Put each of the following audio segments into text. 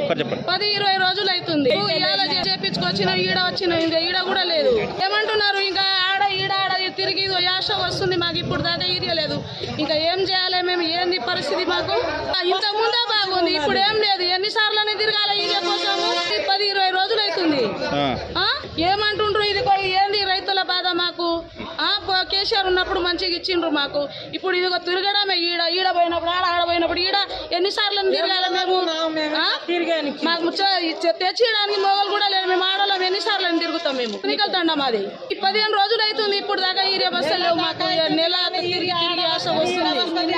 10-20 రోజులు అవుతుంది. చేపించుకొచ్చిన ఈడ వచ్చిన ఇంకా ఈడ కూడా లేదు. ఏమంటున్నారు ఇంకా ఆడ తిరిగి యాస వస్తుంది మాకు. ఇప్పుడు దాకా ఈరియలేదు. ఇంకా ఏం చేయాలి మేము? ఏంది పరిస్థితి మాకు? ఇంత ముందే బాగుంది, ఇప్పుడు ఏం లేదు. ఎన్నిసార్లు తిరగాల ఈరియా కోసము? 10-20 రోజులు అవుతుంది. ఏమంటుండ్రు? ఇది ఏంది రైతుల బాధ మాకు? కేసీఆర్ ఉన్నప్పుడు మంచిగా ఇచ్చిండ్రు మాకు. ఇప్పుడు ఇదిగో తిరగడమే. ఈడ పోయినప్పుడు ఆడ పోయినప్పుడు ఈడ ఎన్నిసార్లు తిరగాల మేము? మాకు తెచ్చియడానికి మొగలు కూడా లేదు. మేము ఆడవాళ్ళం ఎన్నిసార్లు తిరుగుతాం మేము? ఎన్నికల దండం మాది. 15 రోజులు అవుతుంది. ఇప్పుడు దాకా ఈరియా బస్సులు లేవు మాకు. నెల తిరిగి ఆశ వస్తుంది.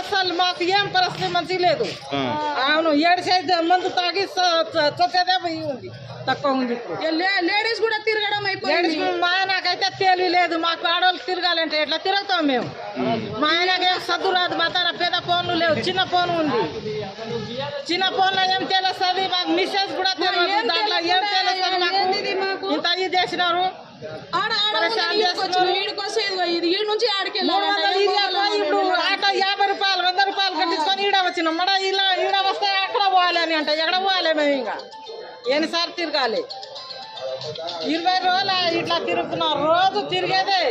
అసలు మాకు ఏం పరిస్థితి మంచిగా లేదు. అవును, 7 మంది తాగి చచ్చేదే ఉంది. తక్కువ ఉంది. లేడీస్ కూడా తిరగడం అయిపోయింది. మా ఆయనకైతే తెలియలేదు. మాకు ఆడవాళ్ళు తిరగాలంటే ఎట్లా తిరుగుతాం మేము? మా ఆయనకి ఏం సద్దు రాదు. మా తన పెద్ద ఫోన్లు లేవు, చిన్న ఫోన్ ఉంది. చిన్న ఫోన్ లో ఏం తెలుస్తుంది మాకు? మెసేజ్ కూడా తెలియదు. దాంట్లో ఏం తెలుస్తుంది మాకు? ఇంత ఇది చేసినారు. ఇప్పుడు ఆటో 50 రూపాయలు 100 రూపాయలు కట్టించుకొని ఈడ వచ్చినాం. మన ఈడ వస్తే అక్కడ పోవాలని అంటే ఎక్కడ పోవాలి మేము? ఇంకా ఎన్నిసార్లు తిరగాలి? 20 రోజులు ఇట్లా తిరుగుతున్నాం. రోజు తిరిగేదే.